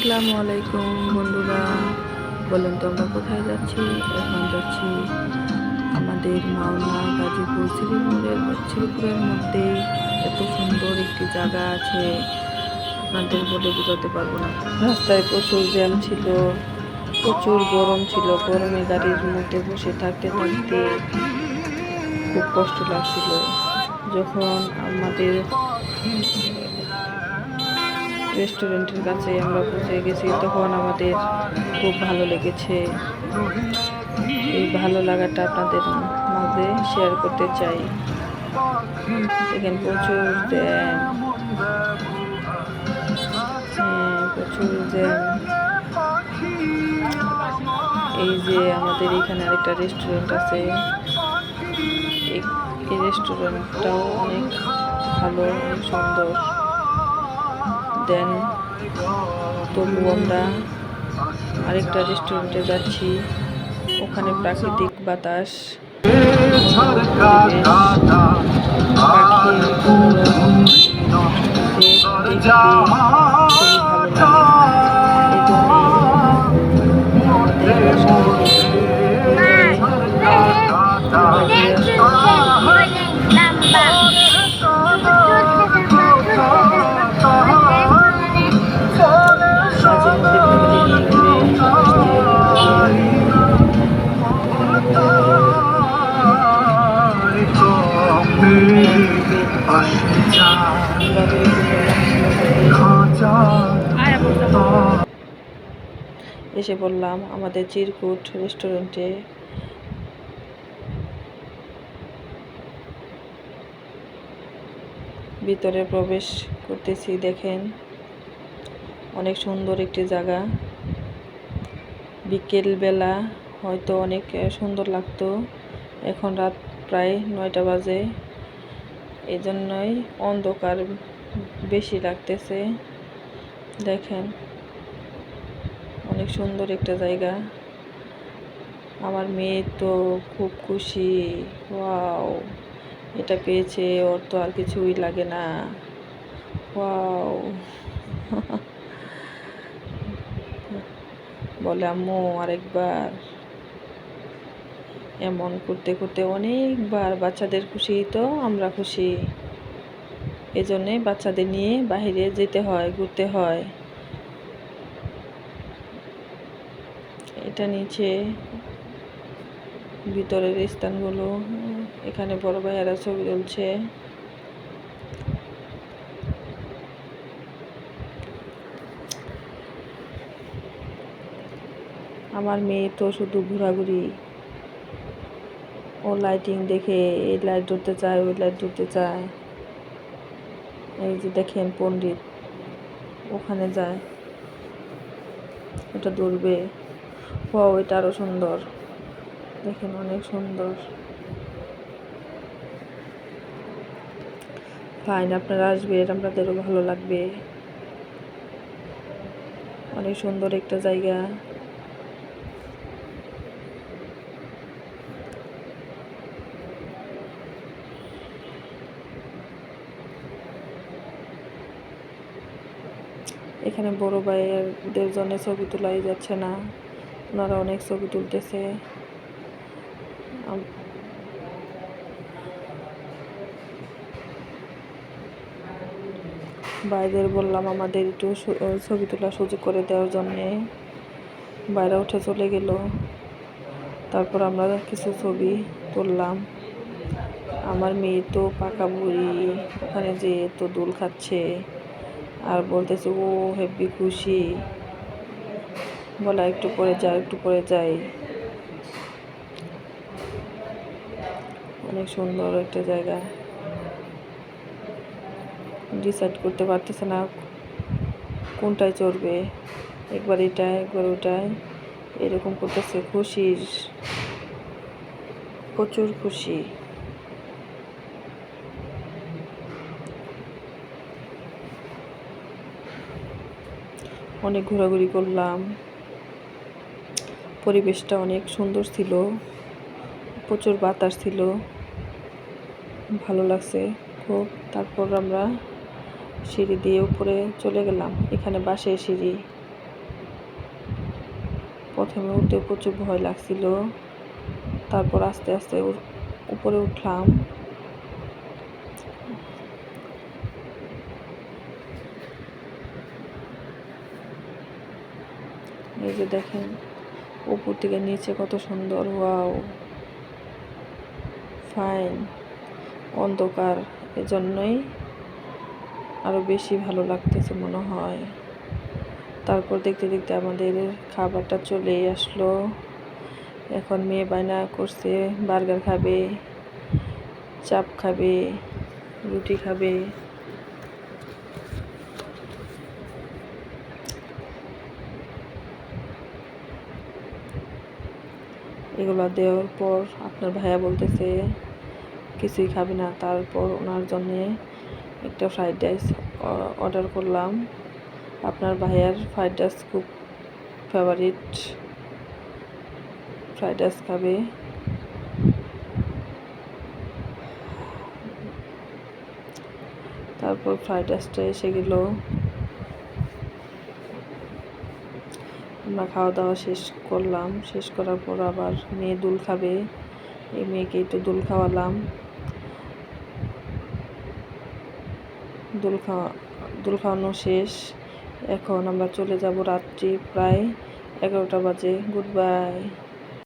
আসসালামু আলাইকুম বন্ধুরা, বলুন তো আমরা কোথায় যাচ্ছি? এখন যাচ্ছি আমাদের মাওনা গাজীপুর শ্রীপুরের মধ্যে। এত সুন্দর একটি জায়গা আছে, আপনাদের বলে বোঝাতে পারবো না। রাস্তায় প্রচুর জ্যাম ছিল, প্রচুর গরম ছিল। গরমে গাড়ির মধ্যে বসে থাকতে থাকতে খুব কষ্ট লাগছিল। যখন আমাদের রেস্টুরেন্টের কাছে আমরা পৌঁছে গেছি, তখন আমাদের খুব ভালো লেগেছে। এই ভালো লাগাটা আপনাদের মাঝে শেয়ার করতে চাই। দেখেন প্রচুর জ্যাম, প্রচুর জ্যাম। এই যে আমাদের এখানে আরেকটা রেস্টুরেন্ট আছে, এই রেস্টুরেন্টটাও অনেক ভালো, অনেক সুন্দর। দেন তবু আমরা আরেকটা রেস্টুরেন্টে যাচ্ছি, ওখানে প্রাকৃতিক বাতাস, পরিবেশ, পাখি, দেখতে খুবই ভালো লাগে। এই জন্যই আমাদের বাসা এসে বললাম আমাদের চিরকুট রেস্টুরেন্টে। ভিতরে প্রবেশ করতেছি, দেখেন অনেক সুন্দর একটি জায়গা। বিকেল বেলা হয়তো অনেক সুন্দর লাগতো, এখন রাত প্রায় 9টা বাজে, এই জন্যই অন্ধকার বেশি লাগতেছে। দেখেন অনেক সুন্দর একটা জায়গা। আমার মেয়ে তো খুব খুশি, ওয়াও এটা পেয়েছে, ওর তো আর কিছুই লাগে না। ওয়াও বলে আম্মু আরেকবার। এমন করতে করতে অনেকবার, বাচ্চাদের খুশি তো আমরা খুশি, এজন্যে বাচ্চাদের নিয়ে বাইরে যেতে হয়, ঘুরতে হয়। এটা নিচে ভিতরের স্থানগুলো, এখানে বড় ভাইয়ারা ছবি তুলছে। আমার মেয়ে তো শুধু ঘোরাঘুরি, ও লাইটিং দেখে এই লাইট ধরতে চায়, ওই লাইট ধরতে চায়। এই যে দেখেন পণ্ডিত ওখানে যায়, ওটা ধরবে। ও এটা আরো সুন্দর, দেখেন অনেক সুন্দর। ফাইন, আপনারা আসবেন, আপনাদেরও ভালো লাগবে। অনেক সুন্দর একটা জায়গা। এখানে বড় ভাইয়েরদের জন্য ছবি তোলাই যাচ্ছে না, ওনারা অনেক ছবি তুলতেছে। ভাইদের বললাম আমাদের একটু ছবি তোলার সুযোগ করে দেওয়ার জন্যে, বাইরে উঠে চলে গেল। তারপর আমরা কিছু ছবি তুললাম। আমার মেয়ে তো পাকা বুড়ি, ওখানে যে তো দোল খাচ্ছে আর বলতেছে ও হেব্বি খুশি, বলা একটু পরে যাই, একটু পরে যাই। অনেক সুন্দর একটা জায়গা, ডিসাইড করতে পারতেছে না কোনটায় চড়বে, একবার এটায় একবার ওটায়, এরকম করতেছে। খুশির, প্রচুর খুশি। অনেক ঘোরাঘুরি করলাম, পরিবেশটা অনেক সুন্দর ছিল, প্রচুর বাতাস ছিল, ভালো লাগছে খুব। তারপর আমরা সিঁড়ি দিয়ে উপরে চলে গেলাম, এখানে বাঁশের সিঁড়ি। প্রথমে উঠতে প্রচুর ভয় লাগছিল, তারপর আস্তে আস্তে উপরে উঠলাম। এই যে দেখেন উপর থেকে নিচে কত সুন্দর, ওয়াও ফাইন। অন্ধকার, এজন্যই আরো বেশি ভালো লাগতেছে মনে হয়। তারপর দেখতে দেখতে আমাদের খাবারটা চলে আসলো। এখন মেয়ে বায়না করছে বার্গার খাবে, চাপ খাবে, রুটি খাবে। এগুলো দেওয়ার পর আপনার ভাইয়া বলতেছে কিছুই খাবে না। তারপর ওনার জন্যে একটা ফ্রাইড রাইস অর্ডার করলাম। আপনার ভাইয়ার ফ্রাইড রাইস খুব ফেভারিট, ফ্রাইড রাইস খাবে। তারপর ফ্রাইড রাইসটা এসে গেল। আমরা খাওয়া দাওয়া শেষ করলাম। শেষ করার পর আবার মেয়ে দুল খাবে, এই মেয়েকে একটু দুল খাওয়ালাম। দুল খাওয়ানো শেষ। এখন আমরা চলে যাব, রাত্রি প্রায় 11টা বাজে। Good bye.